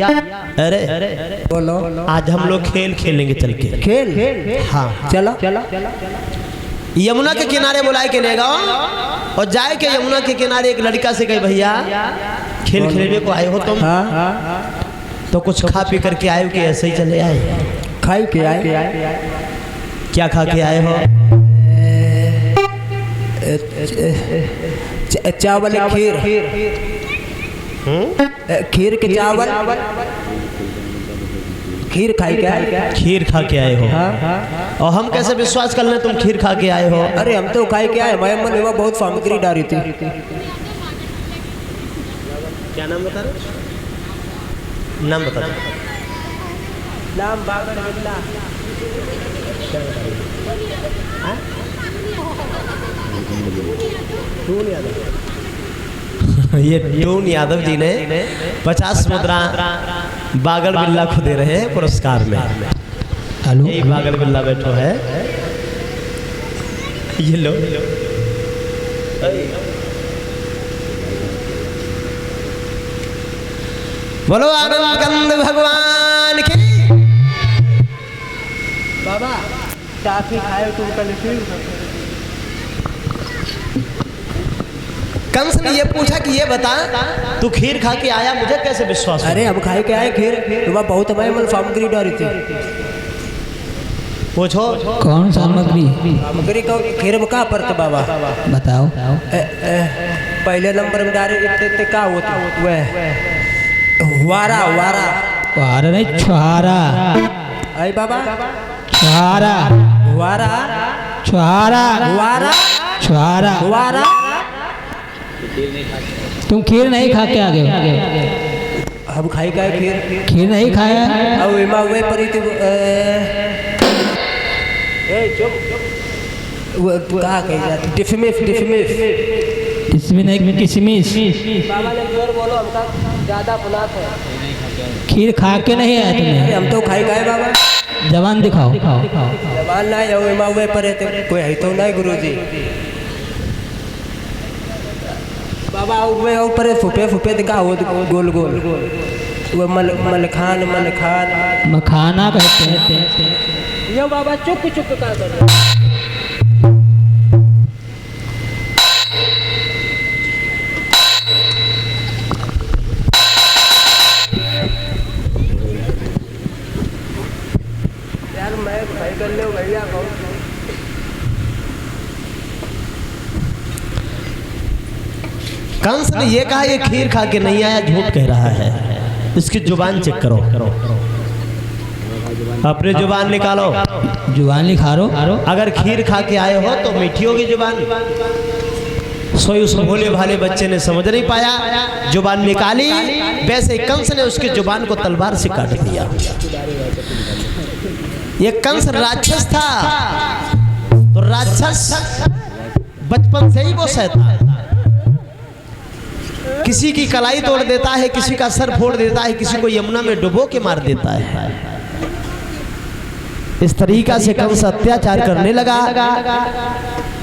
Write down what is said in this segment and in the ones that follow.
अरे बोलो, आज हम लोग खेल खेलेंगे चल के। खेल? हाँ चलो। यमुना के किनारे बुलाए के ले गो और जाए के यमुना के किनारे एक लड़का से कहे भैया खेल खेलने को आए हो तुम? तो कुछ खा पी करके आए हो कि ऐसे ही चले आए? खाई के आए। क्या खा के आए हो? चावल खीर। खीर के चावल खीर खाई के आए। खीर खा के आए हो? और हम कैसे विश्वास कर लें तुम खीर खा के आए हो? अरे हम तो खाई के आए, हमारे मन में बहुत सामग्री डाली थी। क्या नाम बता रहे? नाम बता रहे? नाम बागड़ बिल्ला। ये टून यादव जी ने 50 मुद्रा बागड़ बिल्ला को दे रहे हैं पुरस्कार में। हेलो, यही बागड़ बिल्ला बैठो है, ये लो। बोलो आनंद कंद भगवान की। बाबा टाफी खाए तुम कल? कंस ने ये पूछा कि ये बता तू खीर खा के आया, मुझे कैसे विश्वास? अरे हम खाए के आए खीर, तुम्हारा बहुत हमारे मन सामग्री डाली थी। पूछो कौन सामग्री? सामग्री का खीर में का परत बाबा बताओ। पहले नंबर में डाले इतने का होता वह वारा वारा वारा नहीं, छुहारा। आई बाबा, छुहारा वारा छुहारा वारा छुहारा। वारा। तुम खीर नहीं खा के आ गए? हम खाई का खीर? खीर नहीं खाया? अब इमा वे परी थी वो कहा कही जाती? डिफमिस डिफमिस। इसमें नहीं, किशमिश। बाबा ने जोर बोलो, हमका ज्यादा बुलात है। खीर खा के नहीं आया तुमने? हम तो खाई गए बाबा। जवान दिखाओ। जवान ना जाओ इमा वे परे थे कोई है तो नहीं गुरुजी। बाबा वे ऊपर फुपे फुपे दिखा वो गोल गोल वो मलखान मलखान मखाना कहते हैं। यो बाबा चुप चुप का कर। यार मैं भाई कर लो भैया कौन? कंस ने ये कहा ये खीर खा के नहीं आया, झूठ कह रहा है। इसकी जुबान चेक करो, अपनी जुबान निकालो। जुबान निखा रो। अगर खीर खा के आए हो तो मीठी होगी जुबान। सोई उस भोले भाले बच्चे ने समझ नहीं पाया, जुबान निकाली, वैसे कंस ने उसकी जुबान को तलवार से काट दिया। ये कंस राक्षस था, तो राक्षस बचपन से ही वो शैतान, किसी की कलाई तोड़ देता है, किसी का सर फोड़ देता है, किसी को यमुना में डुबो के मार देता है। इस तरीका से कंस अत्याचार करने लगा।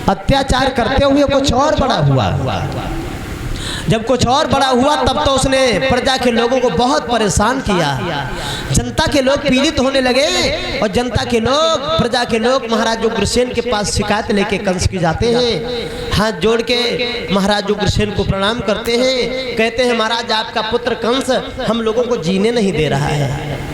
अत्याचार करते हुए कुछ और बड़ा हुआ। जब कुछ और बड़ा हुआ तब तो उसने प्रजा के लोगों को बहुत परेशान किया। जनता के लोग पीड़ित होने लगे और जनता के लोग, प्रजा के लोग महाराज उग्रसेन के पास शिकायत लेके कंस की जाते हैं। हाथ जोड़ के महाराज उग्रसेन को प्रणाम करते हैं, कहते हैं महाराज आपका पुत्र कंस हम लोगों को जीने नहीं दे रहा है।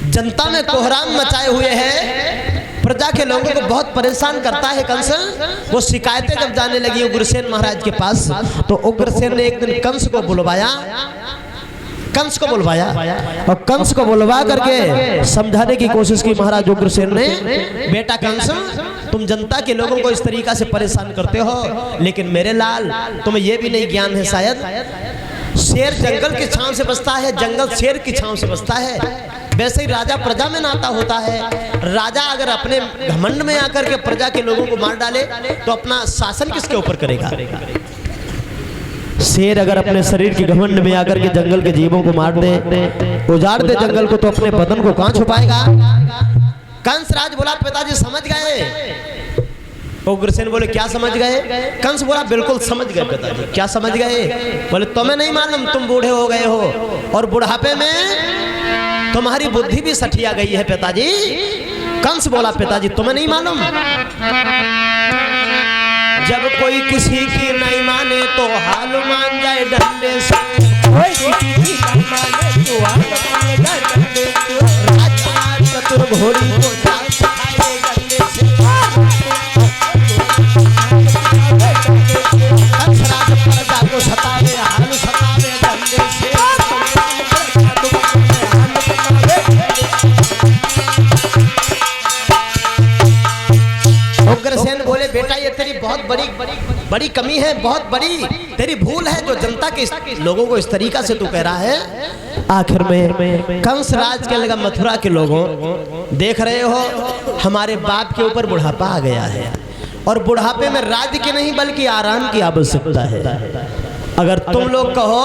जनता में कोहराम मचाए हुए है, प्रजा के लोगों को बहुत परेशान करता है कंस। वो शिकायतें जब जाने लगी उग्रसेन महाराज के पास, तो उग्रसेन ने एक दिन कंस को बुलवाया। कंस को बुलवाया और कंस को बुलवा करके समझाने की कोशिश की महाराज उग्रसेन ने, बेटा कंस तुम जनता के लोगों को इस तरीका से परेशान करते हो, लेकिन मेरे लाल तुम्हें यह भी नहीं ज्ञान है शायद, शेर जंगल की छांव से बचता है, जंगल शेर की छांव से बचता है। वैसे ही राजा प्रजा में नाता होता है। राजा अगर अपने घमंड में आकर के प्रजा के लोगों को मार डाले तो अपना शासन किसके ऊपर करेगा? शेर अगर अपने शरीर के घमंड में आकर के जंगल के जीवों को मार दे, उजाड़ दे जंगल को, तो अपने बदन को कहां छुपाएगा? कंस राज बोला पिताजी समझ गए, उग्रसेन बोले क्या समझ गए? कंस बोला बिल्कुल समझ गए पिताजी। क्या समझ गए? बोले तुम्हें नहीं मालूम, तुम बूढ़े हो गए हो और बुढ़ापे में तुम्हारी बुद्धि भी सठिया गई है पिताजी। कंस बोला पिताजी तुम्हें नहीं मालूम, जब कोई किसी की नहीं माने तो हाल मान जाए डंडे से। राजकुमार चतुर घोड़ी को चाल सिखाए डंडे से। कंस राज प्रजा को सतावे हाल सतावे डंडे से। उग्रसेन बोले बेटा ये तेरी बहुत बड़ी कमी है, बहुत बड़ी तेरी भूल है जो जनता के लोगों को इस तरीका से तू कह रहा है। आखिर में कंस राज के लगा मथुरा के लोगों, देख रहे हो हमारे बाप के ऊपर बुढ़ापा आ गया है और बुढ़ापे में राज्य की नहीं बल्कि आराम की आवश्यकता है। अगर तुम लोग कहो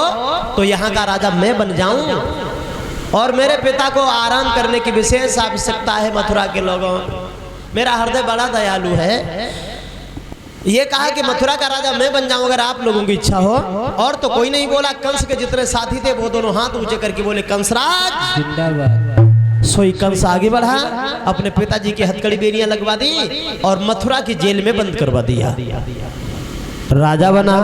तो यहाँ का राजा मैं बन जाऊं और मेरे पिता को आराम करने की विशेष आवश्यकता है। मथुरा के लोगों, मेरा हृदय बड़ा दयालु है, ये कहा कि मथुरा का राजा मैं बन जाऊं अगर आप लोगों की इच्छा हो। और तो कोई नहीं बोला। कंस के जितने साथी थे वो दोनों हाथ ऊंचे करके बोले कंसराज जिंदाबाद। सोई कंस आगे बढ़ा, अपने पिताजी की हथकड़ी बेड़ियां लगवा दी और मथुरा की जेल में बंद करवा दिया। राजा बना।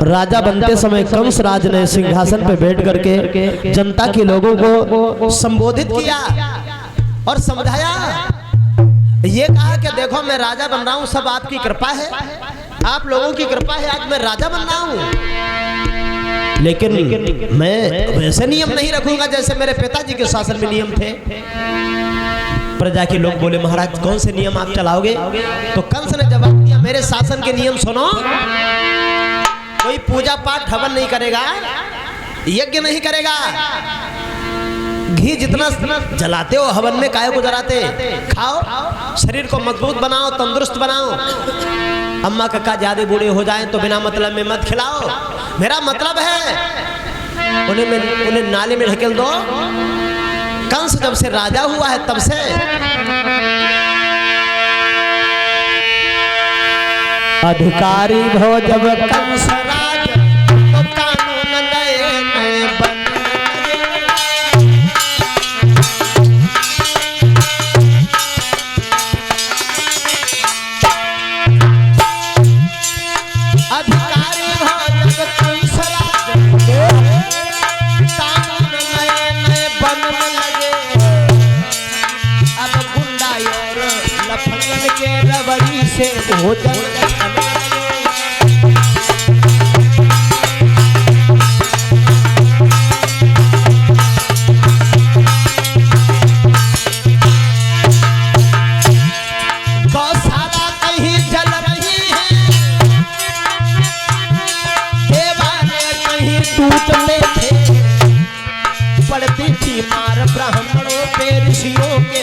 राजा बनते समय कंस राज ने सिंहासन पे बैठ करके जनता के लोगों को संबोधित किया और समझाया। ये कहा कि देखो मैं राजा बन रहा हूं, सब आपकी कृपा है, आप लोगों की कृपा है, आज मैं राजा बन रहा हूं। लेकिन मैं वैसे नियम नहीं रखूंगा जैसे मेरे पिताजी के शासन में नियम थे। प्रजा के लोग बोले महाराज कौन से नियम आप चलाओगे? तो कंस ने जवाब दिया मेरे शासन के नियम सुनो। कोई पूजा पाठ हवन नहीं करेगा, यज्ञ नहीं करेगा। घी जितना जलाते हो हवन में काहे को जलाते? खाओ, शरीर को मजबूत बनाओ, तंदुरुस्त बनाओ। अम्मा काका ज्यादा बूढ़े हो जाएं तो बिना मतलब में मत खिलाओ। मेरा मतलब है उन्हें नाले में ढकेल दो। कंस जब से राजा हुआ है तब से अधिकारी भो जब कंस राज तो कानून नए नए बन। अधिकारी भो जब कंस राज कानून नए नए बनने लगे। अब गुंडा और लफंगन के रबड़ी से भोजन पड़ती थी मार ब्राह्मणों पे ऋषियों के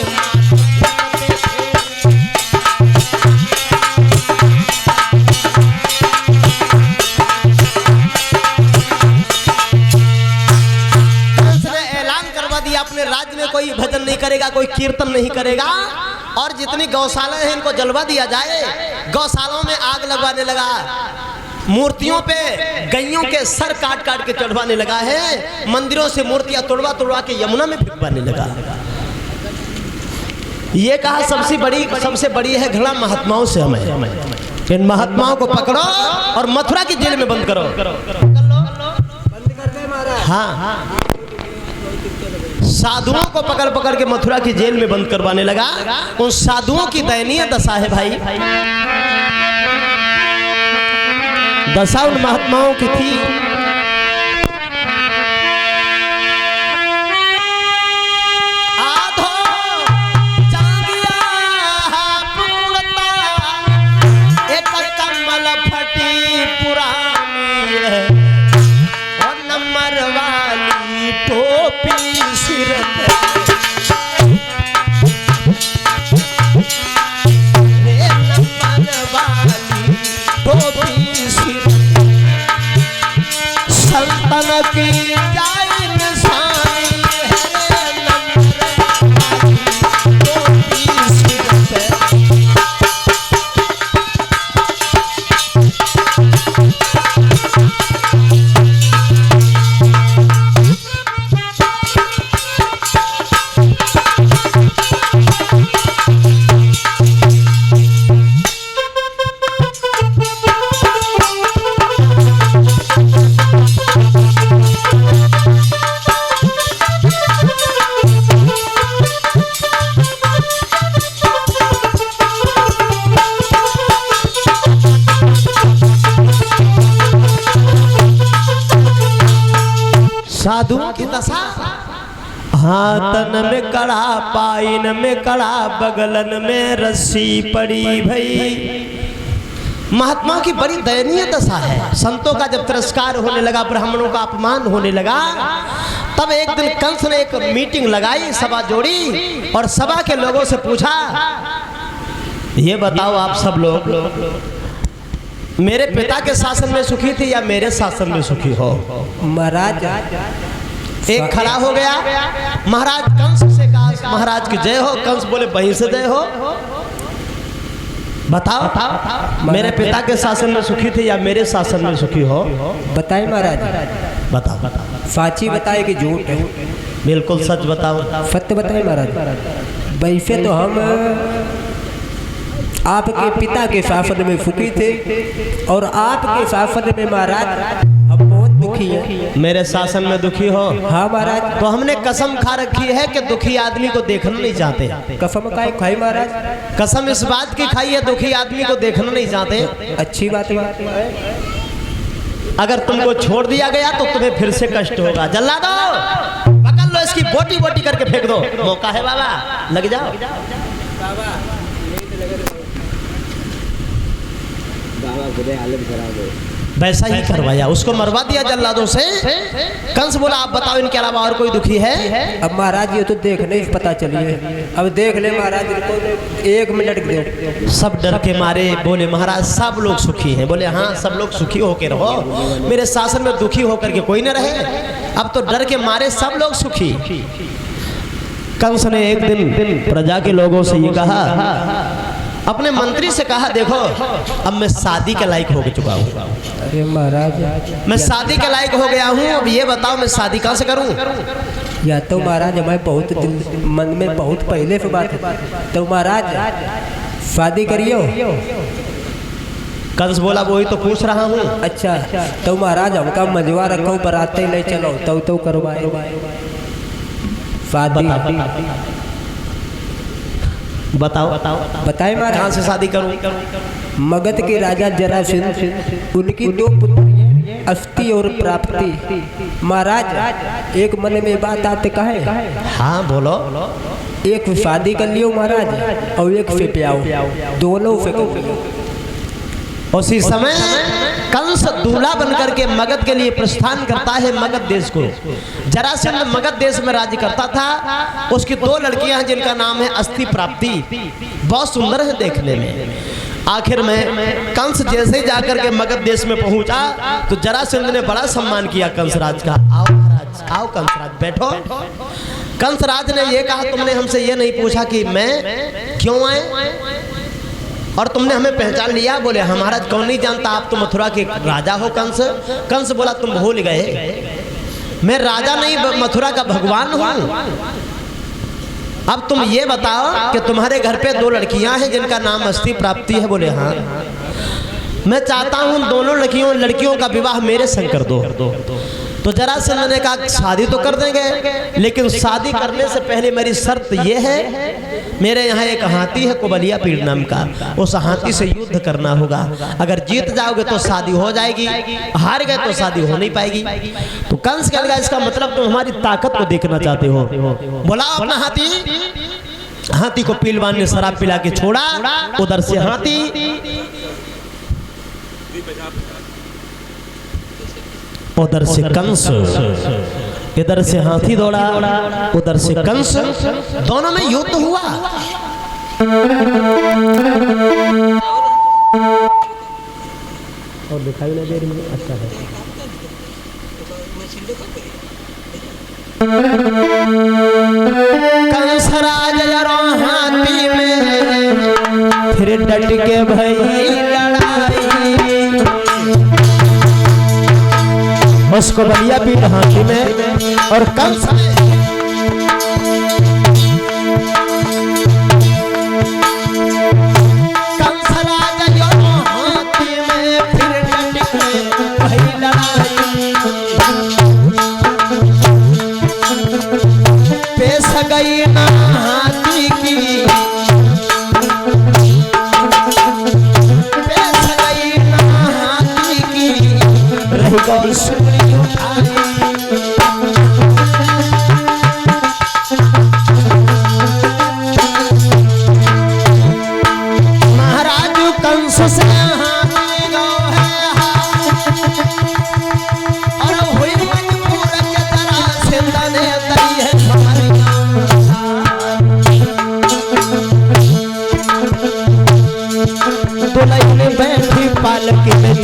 ऐलान करवा दिया अपने राज्य में कोई भजन नहीं करेगा, कोई कीर्तन नहीं करेगा और जितनी गौशाला है इनको जलवा दिया जाए। गौशालाओं में आग लगवाने लगा, मूर्तियों पे गैयों के सर काट काट के चढ़वाने लगा है, मंदिरों से मूर्तियां तोड़वा तोड़वा के यमुना में फेंकवाने लगा। ये कहा सबसे बड़ी है घृणा महात्माओं से। हमें इन महात्माओं को पकड़ो और मथुरा की जेल में बंद करो। हाँ, साधुओं को पकड़ पकड़ के मथुरा की जेल में बंद करवाने लगा। उन साधुओं की दयनीय दशा है भाई, दशा उन महात्माओं की थी। आधो जागिया पूर्णता एक कमल फटी पुरानी है और नंबर वाली टोपी सिर पे। नंबर वाली टोपी सिर साधुओं की दशा। हाँ, तन में कड़ा, पाइन में कड़ा, बगलन में रस्सी पड़ी भई। महात्माओं की बड़ी दयनीय दशा है। संतों का जब तिरस्कार होने लगा, ब्राह्मणों का अपमान होने लगा, तब एक दिन कंस ने एक मीटिंग लगाई, सभा जोड़ी और सभा के लोगों से पूछा, ये बताओ आप सब लोग मेरे पिता के शासन में सुखी थी या मेरे शासन में सुखी हो? महाराज एक खड़ा हो गया, महाराज कंस से कहा, महाराज की जय हो। कंस बोले, वहीं से जय हो। बताओ मेरे पिता के शासन में सुखी थे या मेरे शासन में सुखी हो? बताए महाराज। बताओ। साची बताए कि झूठ है? बिल्कुल सच बताओ। सत्य बताए महाराज। वैसे तो हम आपके पिता के शासन में सुखी थे और आपके शासन में महाराज हम बहुत दुखी हैं। मेरे शासन में दुखी हो? हाँ महाराज। तो हमने कसम खा रखी है कि दुखी आदमी को देखना नहीं चाहते। कसम का खाई महाराज? कसम इस बात की खाई है, दुखी आदमी को देखना नहीं चाहते। अच्छी बात है। अगर तुमको छोड़ दिया गया तो तुम्हें फिर से कष्ट होगा। जल्ला दो, पकड़ लो, इसकी बोटी बोटी करके फेंक दो। मौका है बाबा, लग जाओ। वैसा ही करवाया, उसको मरवा दिया जल्लादों से। कंस बोला, आप बताओ इनके अलावा और कोई दुखी है? अब महाराज ये तो देखने ही पता चलिए। अब देख ले महाराज, एक मिनट दो। सब डर के मारे बोले, महाराज सब लोग सुखी हैं। बोले, हाँ सब लोग सुखी होके रहो, मेरे शासन में दुखी होकर के कोई न रहे। अब तो डर के मारे सब लोग सुखी। कंस ने एक दिन प्रजा के लोगों से ये कहा, अपने मंत्री से कहा, देखो अब मैं शादी के लायक हो चुका हूँ। अरे महाराज, मैं शादी के लायक हो गया हूँ, अब ये बताओ मैं शादी कहाँ से करूँ? या तो महाराज हमारे बहुत मन में बहुत पहले से बात है, तो महाराज शादी करियो। कंस बोला, वही तो पूछ रहा हूँ। अच्छा, तो महाराज हमका मजवा रखो, बराते ले चलो, तो करवाए शादी। बताओ। बताए महाराज, कहाँ से शादी करूँ? मगध के राजा जरासंध, उनकी दो पुत्री अस्थि और प्राप्ति। महाराज एक मन में बात आते कहे। हाँ बोलो। एक शादी कर लियो महाराज और एक से प्याओ, दोनों से करो। उसी समय कंस दूल्हा बनकर के मगध के लिए प्रस्थान करता है, मगध देश को। जरासंध मगध देश में राज्य करता था। उसकी दो लड़कियां हैं जिनका नाम है अस्थि प्राप्ति, बहुत सुंदर है देखने में। आखिर में कंस जैसे ही जाकर के मगध देश में पहुंचा तो जरासंध ने बड़ा सम्मान किया कंसराज का। आओ महाराज, आओ कंसराज, बैठो। कंसराज ने यह कहा, तुमने हमसे ये नहीं पूछा कि मैं क्यों आए और तुमने हमें पहचान लिया? बोले, हमारा कौन नहीं जानता, आप तो मथुरा के राजा हो कंस। कंस बोला, तुम भूल गए, मैं राजा नहीं मथुरा का भगवान हूँ। अब तुम ये बताओ कि तुम्हारे घर पे दो लड़कियां हैं जिनका नाम अस्थि प्राप्ति है। बोले, हाँ मैं चाहता हूँ दोनों लड़कियों का विवाह मेरे संग कर दो। तो जरासंध ने कहा, शादी तो कर देंगे, लेकिन शादी करने से पहले मेरी शर्त यह है, मेरे यहाँ एक हाथी है कुबलिया पीड़ नाम का, उस हाथी से युद्ध करना होगा। अगर जीत जाओगे तो शादी हो जाएगी, हार गए तो शादी हो नहीं पाएगी। तो कंस कह लगा, इसका मतलब तुम हमारी ताकत को देखना चाहते हो। बोला अपना हाथी। हाथी को पीलवान ने शराब पिला के छोड़ा। उधर से हाथी, उधर से कंस, इधर से हाथी दौड़ा, उधर से कंस, दोनों में युद्ध हुआ। और दिखाई नहीं दे रही है, अच्छा है। कंस राज हाथी में फिर डट के भई लड़ाई, उसको बलिया पीड़ हाथी में और कंस राजा हाथी में फिर डट के भई लड़ाई। पेश गई ना हाथी की, पेश गई ना हाथी की, रही गई सुनी उठाई।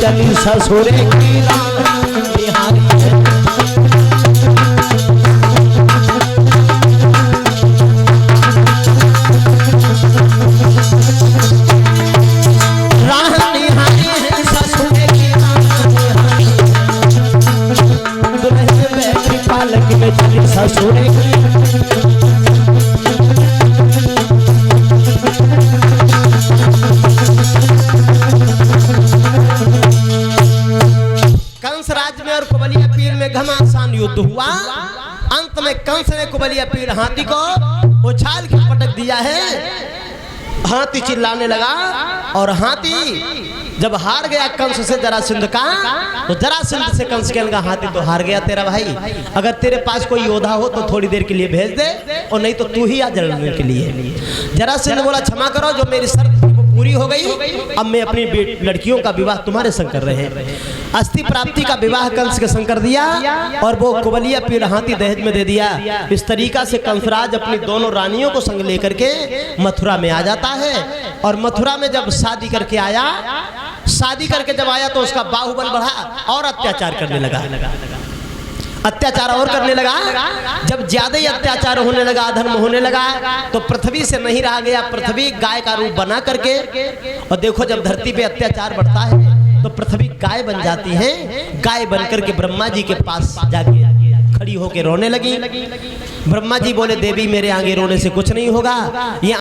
चली ससुर की रानी हारी है। रानी हारी है ससुर की रानी हारी है। दुल्हन बैठी पालक में चली ससुर की। राज्य में और कुबलिया पीर में घमासान युद्ध हुआ। अंत में कंस ने कुबलिया पीर हाथी को उछाल के पटक दिया है। हाथी चिल्लाने लगा और हाथी जब हार गया कंस से जरासंध का, तो जरासंध से कंस कहने लगा हाथी तो हार गया तेरा भाई, अगर तेरे पास कोई योद्धा हो तो थोड़ी देर के लिए भेज दे, और नहीं तो तू ही आ जलने के लिए। जरासंध बोला क्षमा करो, जो मेरी शर्त पूरी हो गई, अब मैं अपनी लड़कियों का विवाह तुम्हारे संग कर रहे हैं। अस्थि प्राप्ति का विवाह कंस के संग कर दिया और वो कुबलिया पीर हाथी दहेज में दे दिया। इस तरीका से कंसराज अपनी दोनों रानियों को संग लेकर के मथुरा में आ जाता है। और मथुरा में जब शादी करके आया, शादी करके जब आया तो उसका बाहुबल बढ़ा और अत्याचार करने लगा। अत्याचार और करने लगा। जब ज्यादा ही अत्याचार होने लगा, अधर्म होने लगा, तो पृथ्वी से नहीं रहा गया। पृथ्वी गाय का रूप बना करके, और देखो जब धरती पे अत्याचार बढ़ता है तो पृथ्वी गाय बन जाती है। गाय बनकर के ब्रह्मा जी के पास जाके खड़ी होकर रोने लगी। ब्रह्मा जी बोले देवी मेरे आगे रोने से कुछ नहीं होगा, ये